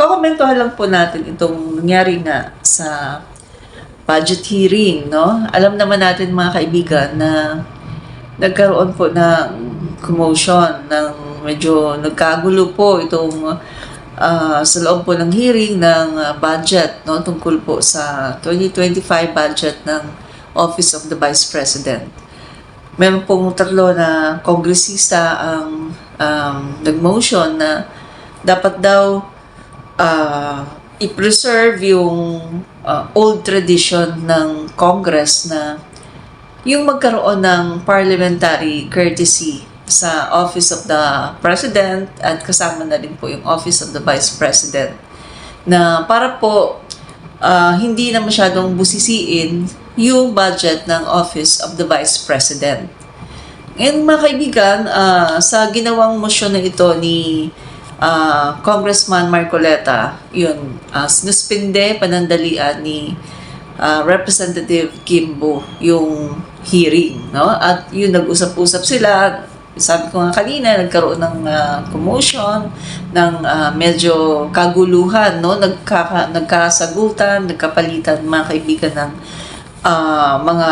Kokomentuhan lang po natin itong nangyari nga sa budget hearing, no? Alam naman natin mga kaibigan na nagkaroon po ng commotion, ng medyo nagkagulo po itong sa loob po ng hearing ng budget, no? Tungkol po sa 2025 budget ng Office of the Vice President. Meron pong tatlo na kongresista ang nag-motion na dapat daw i-preserve yung old tradition ng Congress na yung magkaroon ng parliamentary courtesy sa Office of the President at kasama na rin po yung Office of the Vice President na para po hindi na masyadong busisiin yung budget ng Office of the Vice President. And mga kaibigan, sa ginawang motion na ito ni Congressman Marcoleta, yun, sinuspinde panandalian ni Representative Kimbo yung hearing, no? At yun, nag-usap-usap sila. Sabi ko nga kanina, nagkaroon ng commotion, ng medyo kaguluhan, no? Nagkasagutan, nagkapalitan mga kaibigan ng mga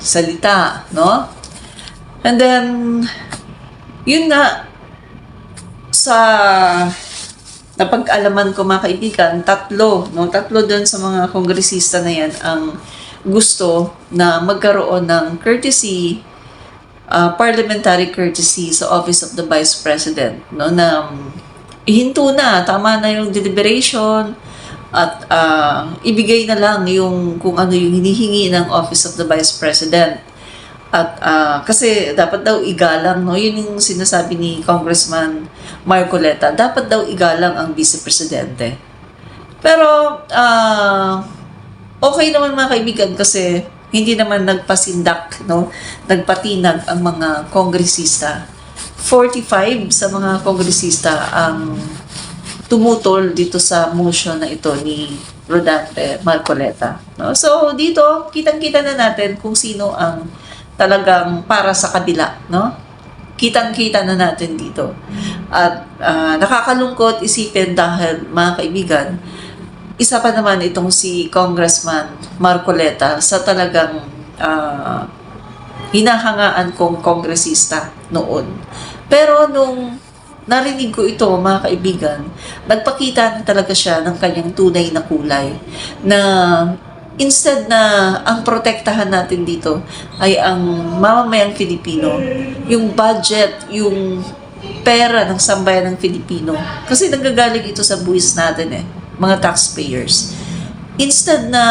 salita, no? And then, yun nga, sa napag-alaman ko mga kaibigan, tatlo doon sa mga kongresista na yan ang gusto na magkaroon ng courtesy, parliamentary courtesy sa Office of the Vice President, no, na ihinto na, tama na yung deliberation at ibigay na lang yung kung ano yung hinihingi ng Office of the Vice President. At kasi dapat daw igalang, no, yun yung sinasabi ni Congressman Marcoleta, dapat daw igalang ang Vice Presidente. Pero okay naman mga kaibigan kasi hindi naman nagpasindak, no, nagpatinag ang mga kongresista. 45 sa mga kongresista ang tumutol dito sa motion na ito ni Rodante Marcoleta, no? So dito kitang-kita na natin kung sino ang talagang para sa kabila, no? Kitang-kita na natin dito. At nakakalungkot isipin dahil mga kaibigan, isa pa naman itong si Congressman Marcoleta sa talagang hinahangaan kong kongresista noon. Pero nung narinig ko ito mga kaibigan, nagpakita na talaga siya ng kanyang tunay na kulay na instead na ang protektahan natin dito ay ang mamamayang Filipino, yung budget, yung pera ng sambayan ng Filipino. Kasi nanggagaling ito sa buwis natin mga taxpayers. Instead na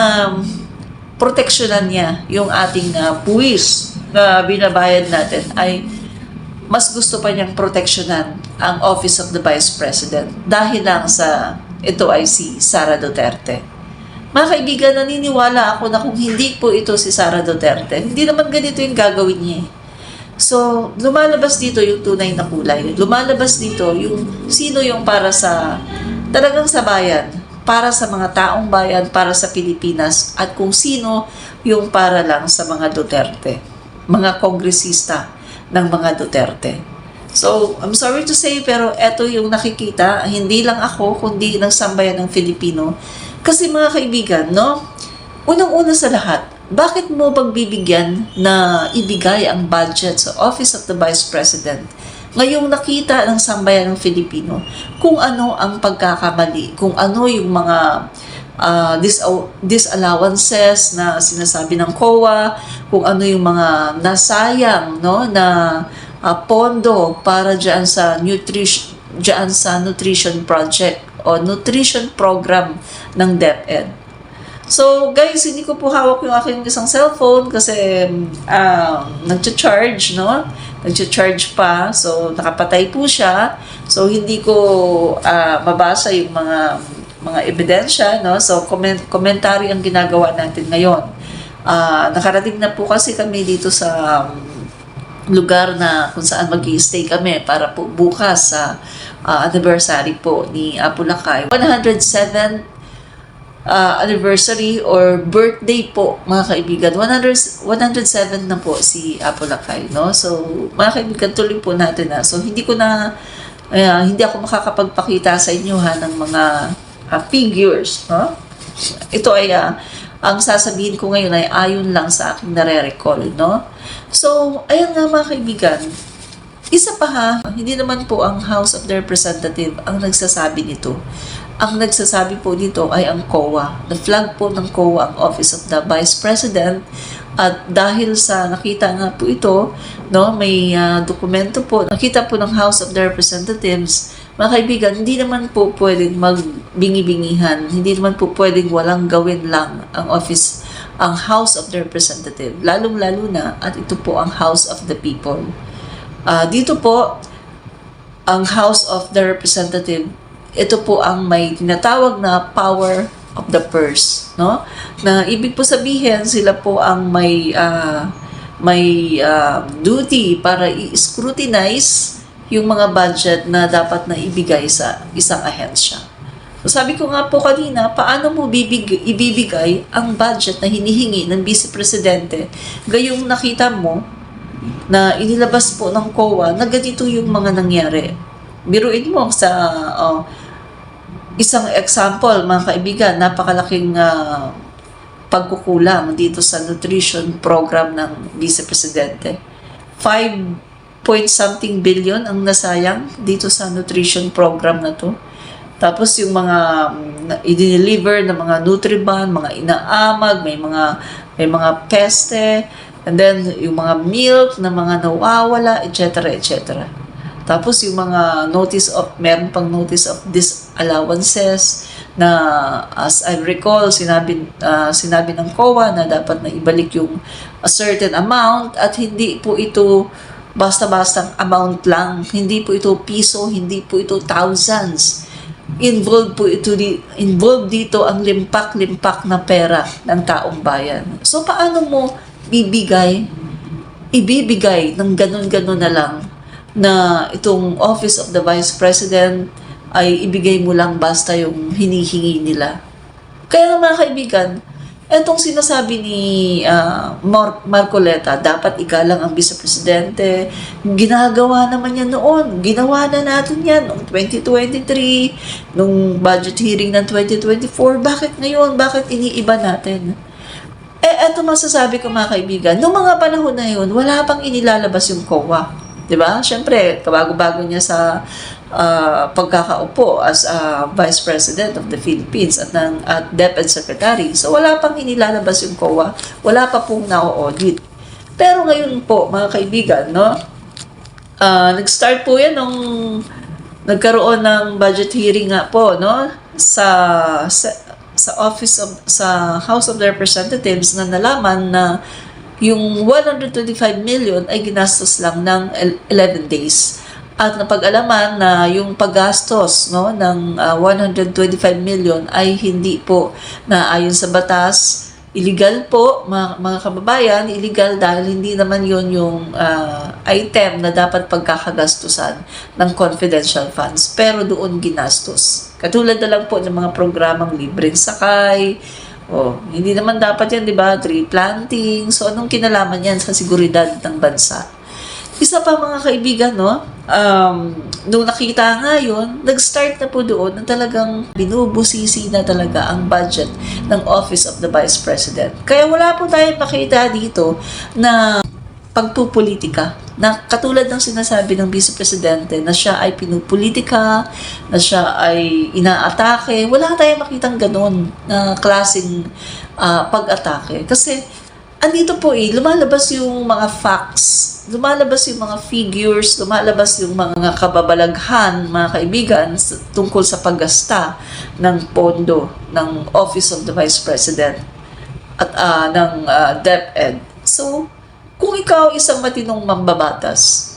proteksyonan niya yung ating buwis na binabayad natin, ay mas gusto pa niyang proteksyonan ang Office of the Vice President dahil lang sa ito ay si Sara Duterte. Mga kaibigan, naniniwala ako na kung hindi po ito si Sara Duterte, hindi naman ganito yung gagawin niya. So, lumalabas dito yung tunay na kulay. Lumalabas dito yung sino yung para sa, talagang sa bayan, para sa mga taong bayan, para sa Pilipinas, at kung sino yung para lang sa mga Duterte, mga kongresista ng mga Duterte. So, I'm sorry to say, pero eto yung nakikita, hindi lang ako, kundi ng sambayan ng Filipino. Kasi mga kaibigan, no, unang-una sa lahat, bakit mo pagbibigyan na ibigay ang budget sa Office of the Vice President ngayong nakita ng sambayan ng Filipino kung ano ang pagkakamali, kung ano yung mga disallowances na sinasabi ng COA, kung ano yung mga nasayang, no, na pondo para diyan sa nutrition project o nutrition program ng DepEd. So guys, hindi ko po hawak yung aking isang cellphone kasi nagcha-charge, no? Nagcha-charge pa. So nakapatay po siya. So hindi ko mabasa yung mga ebidensya, no? So komentary ang ginagawa natin ngayon. Nakarating na po kasi kami dito sa lugar na kung saan mag-i-stay kami para po bukas sa anniversary po ni Apo Lakay. 107th anniversary or birthday po mga kaibigan. 107 na po si Apo Lakay, no? So mga kaibigan, tuloy po natin na. So hindi ako makakapagpakita sa inyo ng mga figures. No? Ito ay, ang sasabihin ko ngayon ay ayon lang sa aking nare-recall. No? So, ayan nga mga kaibigan, isa pa hindi naman po ang House of the Representative ang nagsasabi nito. Ang nagsasabi po dito ay ang COA. The flag po ng COA ang Office of the Vice President. At dahil sa nakita nga po ito, no, may dokumento po, nakita po ng House of the Representatives, mga kaibigan, hindi naman po pwedeng magbingi-bingihan, hindi naman po pwedeng walang gawin lang ang House of the Representative, lalong-lalo na at ito po ang House of the People. Dito po, ang House of the Representative, ito po ang may tinatawag na power of the purse, no? Na ibig po sabihin, sila po ang may duty para i-scrutinize yung mga budget na dapat na ibigay sa isang ahensya. So sabi ko nga po kanina, paano mo ibibigay ang budget na hinihingi ng Vice Presidente gayong nakita mo na inilabas po ng COA na ganito yung mga nangyari. Biruin mo sa isang example, mga kaibigan, napakalaking pagkukulang dito sa nutrition program ng Vice Presidente. 5 point something billion ang nasayang dito sa nutrition program na to. Tapos yung mga i-deliver ng mga Nutriban, mga inaamag, may mga peste, and then yung mga milk na mga nawawala, etc. etc. Tapos yung mga meron pang notice of disallowances na as I recall, sinabi ng COA na dapat na ibalik yung a certain amount at hindi po ito basta-bastang amount lang. Hindi po ito piso, hindi po ito thousands. Involved dito ang limpak-limpak na pera ng taong bayan. So paano mo ibibigay ng ganun-ganun na lang na itong Office of the Vice President ay ibigay mo lang basta yung hinihingi nila? Kaya mga kaibigan, etong sinasabi ni Marcoleta, dapat igalang ang Vice Presidente. Ginagawa naman yan noon. Ginawa na natin yan noong 2023, nung budget hearing ng 2024. Bakit ngayon? Bakit iniiba natin? Eto masasabi ko mga kaibigan, noong mga panahon na yun, wala pang inilalabas yung COA. Diba? Siyempre, kabago-bago niya sa pagkakaupo as Vice President of the Philippines at DepEd Secretary. So, wala pang inilalabas yung COA. Wala pa pong na-audit. Pero ngayon po, mga kaibigan, no? Nag-start po yan nung nagkaroon ng budget hearing nga po, no? Sa House of the Representatives na nalaman na yung 125 million ay ginastos lang ng 11 days. At napag-alaman na yung paggastos, no, ng 125 million ay hindi po na ayon sa batas. Illegal po, mga kababayan, illegal dahil hindi naman yon yung item na dapat pagkakagastusan ng confidential funds. Pero doon ginastos. Katulad na lang po ng mga programang libreng sakay. Hindi naman dapat yan, di ba? Tree planting. So, anong kinalaman yan sa seguridad ng bansa? Isa pa mga kaibigan, no? Nung nakita nga yun, nag-start na po doon na talagang binubusisi na talaga ang budget ng Office of the Vice President. Kaya wala po tayong makita dito na pagpupolitika. Na katulad ng sinasabi ng Vice Presidente na siya ay pinupolitika, na siya ay inaatake. Wala tayong makitang ganun na klaseng pag-atake. Kasi andito po lumalabas yung mga facts, lumalabas yung mga figures, lumalabas yung mga kababalaghan, mga kaibigan, tungkol sa paggasta ng pondo ng Office of the Vice President at ng DepEd. So, kung ikaw isang matinong mambabatas,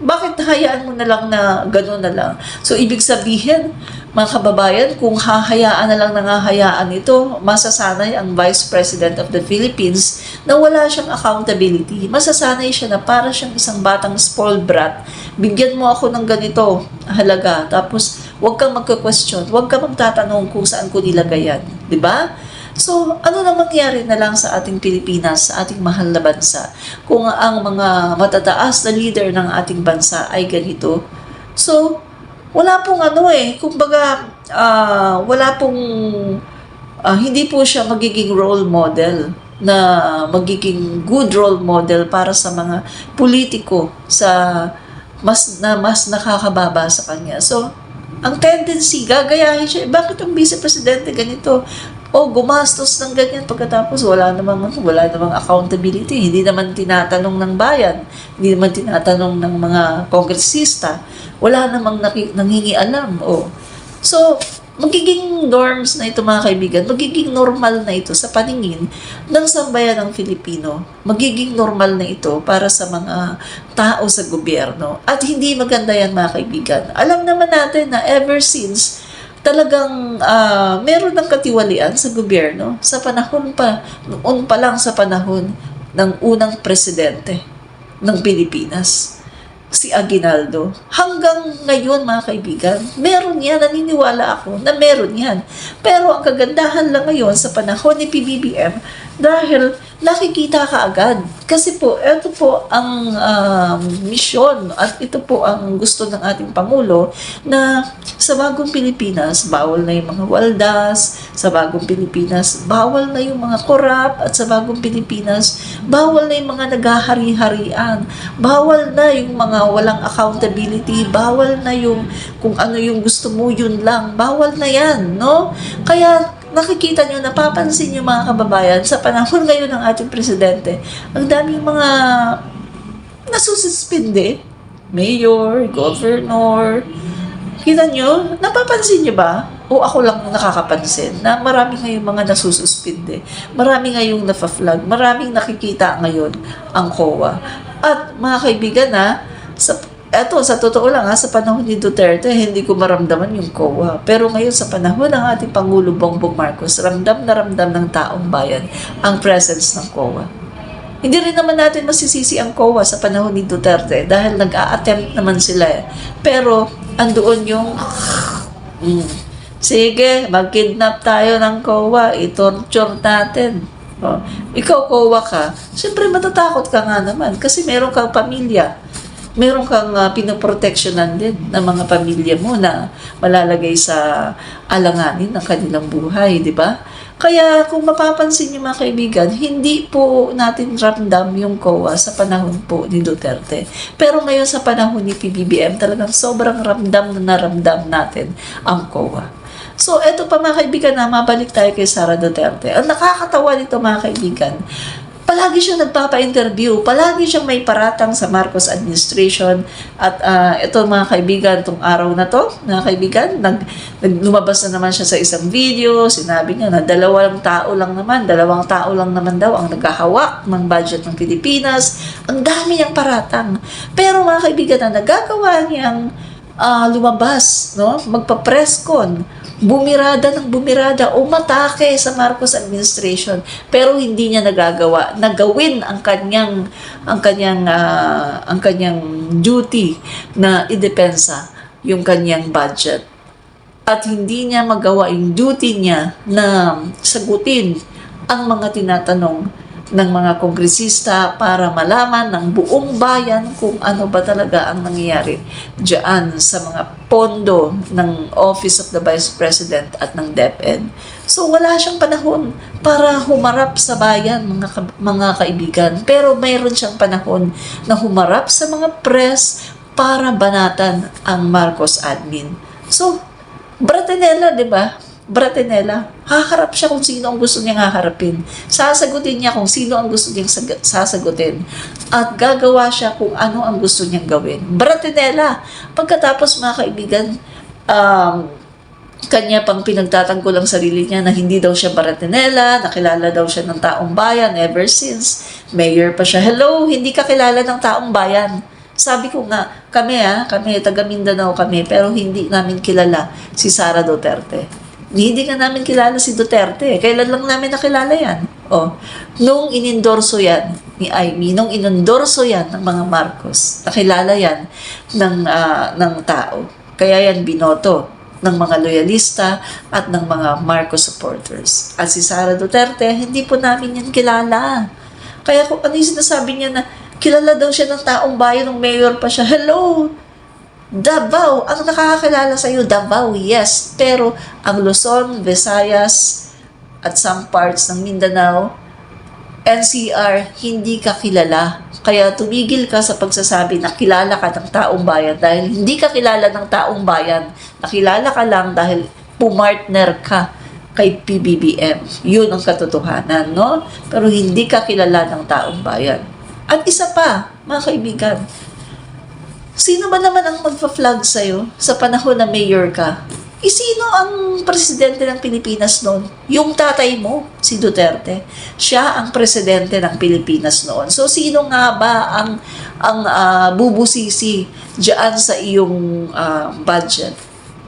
bakit hayaan mo na lang na gano'n na lang? So, ibig sabihin, mga kababayan, kung hahayaan na lang nangahayaan ito, masasanay ang Vice President of the Philippines na wala siyang accountability. Masasanay siya na para siyang isang batang spoiled brat. Bigyan mo ako ng ganito halaga, tapos huwag kang magka-question, huwag kang magtatanong kung saan ko nilagay yan. Diba? So, ano na mangyari na lang sa ating Pilipinas, sa ating mahal na bansa, kung ang mga matataas na leader ng ating bansa ay ganito? So, wala pong kumbaga, wala pong, hindi po siya magiging role model na magiging good role model para sa mga politiko sa mas nakakababa sa kanya. So, ang tendency, gagayahin siya, bakit ang vice presidente ganito? O gumastos ng ganyan pagkatapos wala namang accountability, hindi naman tinatanong ng bayan, hindi naman tinatanong ng mga kongresista, wala namang nangingialam. So, magiging norms na ito mga kaibigan, magiging normal na ito sa paningin ng sambayan ng Filipino. Magiging normal na ito para sa mga tao sa gobyerno. At hindi maganda yan mga kaibigan. Alam naman natin na ever since talagang meron ng katiwalian sa gobyerno sa panahon pa, noon pa lang sa panahon ng unang presidente ng Pilipinas, si Aguinaldo. Hanggang ngayon mga kaibigan, meron yan, naniniwala ako na meron yan. Pero ang kagandahan lang ngayon sa panahon ni PBBM, dahil nakikita ka agad. Kasi po, ito po ang misyon at ito po ang gusto ng ating Pangulo na sa bagong Pilipinas, bawal na yung mga waldas, sa bagong Pilipinas, bawal na yung mga korap, at sa bagong Pilipinas, bawal na yung mga naghahari-harian, bawal na yung mga walang accountability, bawal na yung kung ano yung gusto mo, yun lang, bawal na yan, no? Kaya nakikita nyo, napapansin nyo mga kababayan, sa panahon ngayon ng ating presidente, ang daming mga nasususpinde, mayor, governor. Kita nyo, napapansin nyo ba? O ako lang nakakapansin na marami ngayong mga nasususpinde, marami ngayong nafa-flag, maraming nakikita ngayon ang COA. At mga kaibigan sa totoo lang sa panahon ni Duterte, hindi ko maramdaman yung COA. Pero ngayon sa panahon ng ating Pangulo Bongbong Marcos, ramdam na ramdam ng taong bayan ang presence ng COA. Hindi rin naman natin masisisi ang COA sa panahon ni Duterte dahil nag-a-attempt naman sila Pero andoon yung sige, mag-kidnap tayo ng COA, i-torture natin. Ikaw COA ka, siyempre matatakot ka nga naman kasi meron kang pamilya. Meron kang pinoproteksyonan din ng mga pamilya mo na malalagay sa alanganin ng kanilang buhay, di ba? Kaya kung mapapansin niyo mga kaibigan, hindi po natin ramdam yung COA sa panahon po ni Duterte. Pero ngayon sa panahon ni PBBM, talagang sobrang ramdam na naramdam natin ang COA. So, eto pa mga kaibigan mabalik tayo kay Sara Duterte. Ang nakakatawa nito mga kaibigan, palagi siyang nagpapa-interview, palagi siyang may paratang sa Marcos administration. At ito mga kaibigan, itong araw na to, mga kaibigan, lumabas na naman siya sa isang video, sinabi niya na dalawang tao lang naman daw ang naghahawak ng budget ng Pilipinas. Ang dami niyang paratang. Pero mga kaibigan, na nagagawa niyang lumabas, no? Magpa-press con, bumirada o matake sa Marcos administration, pero hindi niya nagagawa na gawin ang kanyang duty na idepensa yung kanyang budget, at hindi niya magawa yung duty niya na sagutin ang mga tinatanong ng mga kongresista para malaman ng buong bayan kung ano ba talaga ang nangyayari diyan sa mga pondo ng Office of the Vice President at ng DepEd. So wala siyang panahon para humarap sa bayan, mga kaibigan. Pero mayroon siyang panahon na humarap sa mga press para banatan ang Marcos admin. So, Bratinella, di ba? Bratinella, haharap siya kung sino ang gusto niyang haharapin. Sasagutin niya kung sino ang gusto niyang sasagutin. At gagawa siya kung ano ang gusto niyang gawin. Bratinella, pagkatapos mga kaibigan, kanya pang pinagtatanggol ang sarili niya na hindi daw siya Bratinella, nakilala daw siya ng taong bayan ever since. Mayor pa siya. Hello, hindi ka kilala ng taong bayan. Sabi ko nga, kami taga Mindanao kami, pero hindi namin kilala si Sara Duterte. Hindi nga namin kilala si Duterte. Kailan lang namin nakilala yan? Nung inendorso yan ni Amy, nung inendorso yan ng mga Marcos, nakilala yan ng tao. Kaya yan binoto ng mga loyalista at ng mga Marcos supporters. At si Sara Duterte, hindi po namin yan kilala. Kaya kung ano yung sinasabi niya na kilala daw siya ng taong bayan, ng mayor pa siya, hello! Davao, ang nakakakilala sa'yo, Davao, yes. Pero ang Luzon, Visayas, at some parts ng Mindanao, NCR, hindi ka kilala. Kaya tumigil ka sa pagsasabi na kilala ka ng taong bayan dahil hindi ka kilala ng taong bayan. Nakilala ka lang dahil pumartner ka kay PBBM. Yun ang katotohanan, no? Pero hindi ka kilala ng taong bayan. At isa pa, mga kaibigan, sino ba naman ang magpa-flag sa'yo sa panahon na mayor ka? Sino ang presidente ng Pilipinas noon? Yung tatay mo, si Duterte. Siya ang presidente ng Pilipinas noon. So, sino nga ba ang bubusisi diyan sa iyong budget?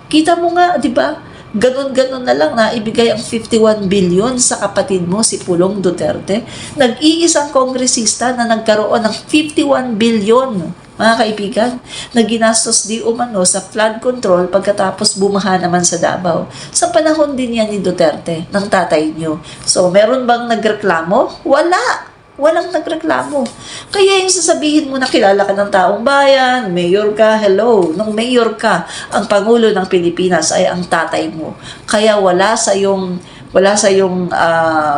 Kita mo nga, di ba? Ganon-ganon na lang na ibigay ang 51 billion sa kapatid mo, si Pulong Duterte. Nag-iisang kongresista na nagkaroon ng 51 billion, mga kaibigan, na ginastos di umano sa flood control pagkatapos bumaha naman sa Davao. Sa panahon din yan ni Duterte, ng tatay niyo. So, meron bang nagreklamo? Wala! Walang nagreklamo. Kaya yung sasabihin mo na kilala ka ng taong bayan, mayor ka, hello. Nung mayor ka, ang Pangulo ng Pilipinas ay ang tatay mo. Kaya wala sa yung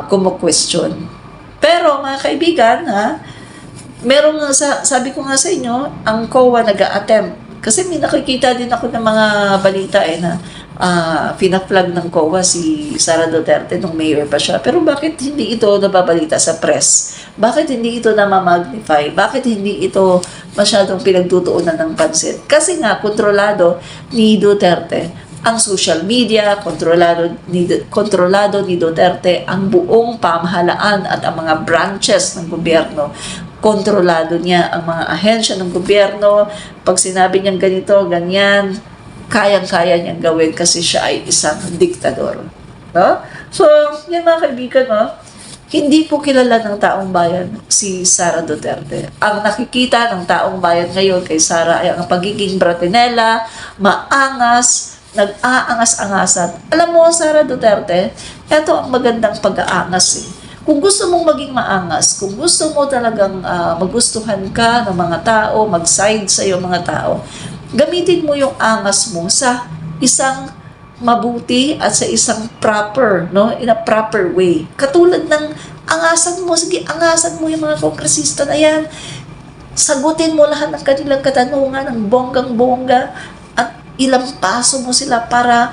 kumu-question. Pero mga kaibigan, merong sabi ko nga sa inyo, ang COA nag-a-attempt. Kasi may nakikita din ako ng mga balita na pinaplag ng COA si Sara Duterte nung mayor pa siya. Pero bakit hindi ito nababalita sa press? Bakit hindi ito namamagnify? Bakit hindi ito masyadong pinagtutuunan ng pansin? Kasi nga, kontrolado ni Duterte ang social media, kontrolado ni Duterte ang buong pamahalaan at ang mga branches ng gobyerno. Kontrolado niya ang mga ahensya ng gobyerno. Pag sinabi niyang ganito, ganyan, kayang-kaya niyang gawin kasi siya ay isang diktador. No? So, yan mga kaibigan, hindi po kilala ng taong bayan si Sara Duterte. Ang nakikita ng taong bayan ngayon kay Sara ay ang pagiging bratinela, maangas, nag-aangas-angasan. Alam mo, Sara Duterte, ito ang magandang pag-aangas Kung gusto mong maging maangas, kung gusto mo talagang magustuhan ka ng mga tao, mag-side sa iyo mga tao, gamitin mo yung angas mo sa isang mabuti at sa isang proper, no? In a proper way. Katulad ng angasan mo, sige, angasan mo yung mga kongresista na yan. Sagutin mo lahat ng kanilang katanungan ng bonggang-bongga at ilampaso mo sila para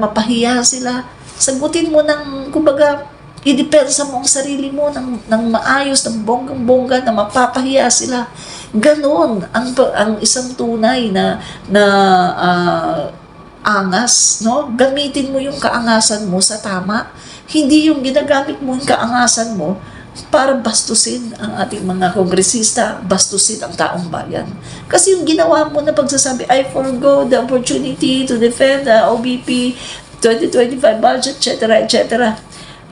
mapahiya sila. Sagutin mo ng, kumbaga, idepensa mo ang sarili mo ng maayos, ng bonggang-bongga na mapapahiya sila. Ganon ang isang tunay na angas, no? Gamitin mo yung kaangasan mo sa tama. Hindi yung ginagamit mo yung kaangasan mo para bastusin ang ating mga kongresista, bastusin ang taong bayan. Kasi yung ginawa mo na pagsasabi, I forgo the opportunity to defend the OBP 2025 budget, etc., etc.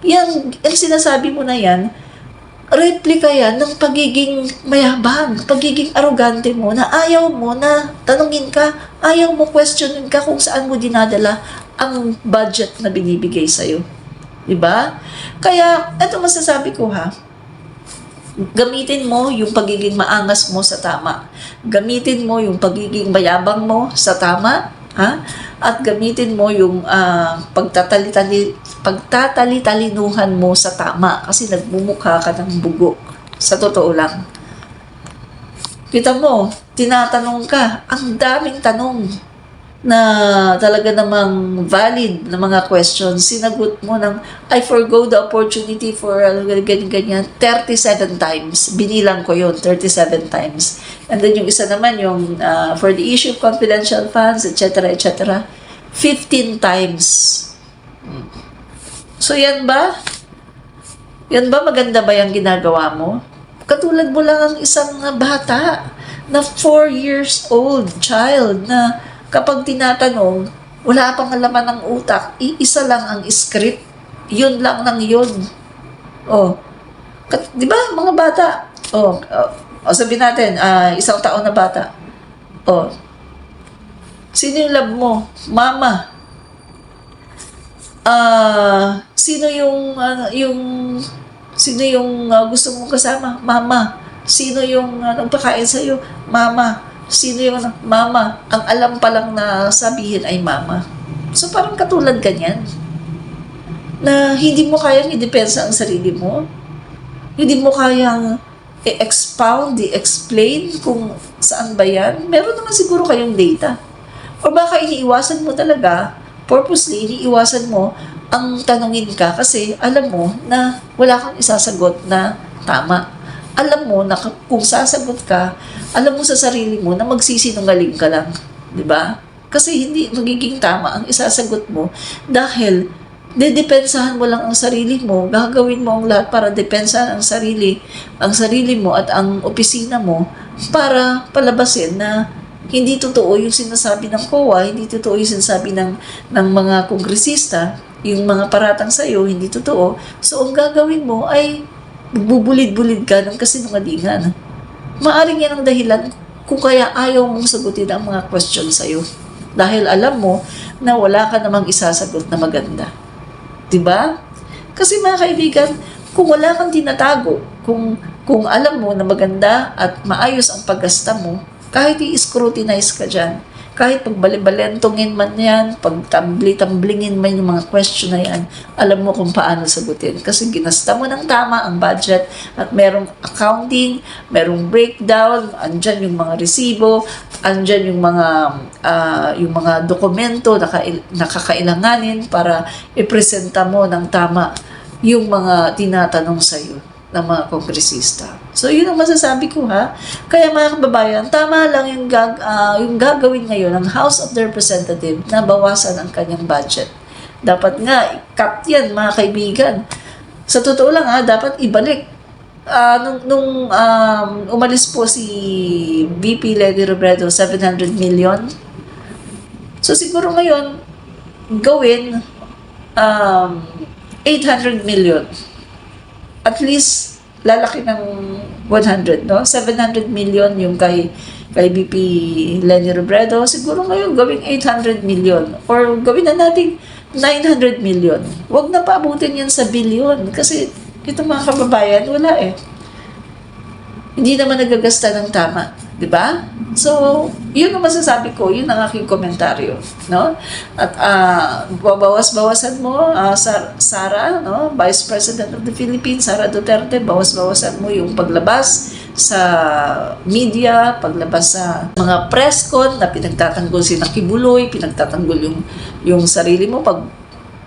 Yung sinasabi mo na yan, replika yan ng pagiging mayabang, pagiging arrogante mo, na ayaw mo na tanungin ka, ayaw mo questionin ka kung saan mo dinadala ang budget na binibigay sa'yo. Diba? Kaya, ito masasabi ko gamitin mo yung pagiging maangas mo sa tama. Gamitin mo yung pagiging mayabang mo sa tama, at gamitin mo yung pagtatali-talinuhan mo sa tama kasi nagmumukha ka ng bugok. Sa totoo lang. Kita mo, tinatanong ka, ang daming tanong na talaga namang valid na mga questions. Sinagot mo ng, I forgo the opportunity for ganyan, 37 times. Binilang ko yun, 37 times. And then yung isa naman, yung for the issue of confidential funds, etc., etc., 15 times. So yan ba? Yan ba maganda ba yung ginagawa mo? Katulad mo lang ang isang bata na 4 years old child na kapag tinatanong, wala pang laman ng utak, iisa lang ang script. Yun lang ng yun. Di ba mga bata? Sabihin natin, 1 taon na bata. Sino yung love mo? Mama. Sino yung gusto mong kasama? Mama. Sino yung nagpakain sa'yo? Mama. Sino yung mama? Ang alam pa lang na sabihin ay mama. So parang katulad ganyan. Na hindi mo kayang i-depensa ang sarili mo. Hindi mo kayang i-expound, i-explain kung saan ba yan. Meron naman siguro kayong data. O baka iniiwasan mo talaga, purposely, iniiwasan mo ang tanungin ka kasi alam mo na wala kang isasagot na tama. Alam mo na kung sasagot ka, alam mo sa sarili mo na magsisinungaling ka lang. 'Di ba? Kasi hindi magiging tama ang isasagot mo dahil dedepensahan mo lang ang sarili mo, gagawin mo ang lahat para depensahan ang sarili mo at ang opisina mo para palabasin na hindi totoo yung sinasabi ng COA, hindi totoo yung sinasabi ng mga kongresista, yung mga paratang sa'yo, hindi totoo. So, ang gagawin mo ay bubulid-bulid ka ng kasinungalingan. Maaring yan ang dahilan kung kaya ayaw mong sagutin ang mga question sa'yo. Dahil alam mo na wala ka namang isasagot na maganda. Diba? Kasi mga kaibigan, kung wala kang tinatago, kung alam mo na maganda at maayos ang paggasta mo, kahit i-scrutinize ka dyan, kahit pagbalibalentongin man yan, pagtambli-tamblingin man yung mga question na yan, alam mo kung paano sagutin. Kasi ginasta mo ng tama ang budget at merong accounting, merong breakdown, andyan yung mga resibo, andyan yung mga dokumento na nakakailanganin para ipresenta mo ng tama yung mga tinatanong sa'yo ng mga kongresista. So, yun ang masasabi ko ha. Kaya mga kababayan, tama lang yung gagawin ngayon ng House of the Representatives na bawasan ang kanyang budget. Dapat nga, i-cut yan mga kaibigan. Sa totoo lang ha, dapat ibalik. Nung umalis po si VP Leni Robredo, 700 million. So, siguro ngayon, gawin 800 million. At least lalaki ng 100, no? 700 million yung kay VP Leni Robredo. Siguro ngayon gawing 800 million or gawin na natin 900 million. Huwag na paabutin yan sa billion kasi ito mga kababayan, wala eh. Hindi naman nagagasta ng tama, di ba? So, yun ang masasabi ko, yun ang aking komentaryo, no? At bawas-bawasan mo, Sara, no? Vice President of the Philippines, Sara Duterte, bawas-bawasan mo yung paglabas sa media, paglabas sa mga press con na pinagtatanggol si Nakibuloy, pinagtatanggol yung sarili mo,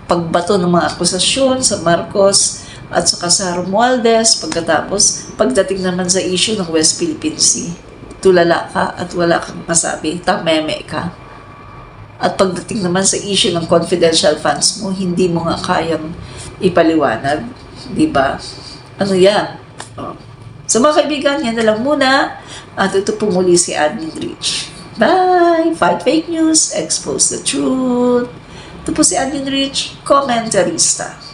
pagbato ng mga akusasyon sa Marcos at saka sa Romualdez, pagdating naman sa issue ng West Philippine Sea, tulala ka at wala kang masabi, tameme ka. At pagdating naman sa issue ng confidential funds mo, hindi mo nga kayang ipaliwanag, di ba? Ano yan? Oh. So mga kaibigan, yan na lang muna. At ito po muli si Admin Rich. Bye! Fight fake news, expose the truth. Ito po si Admin Rich, komentarista.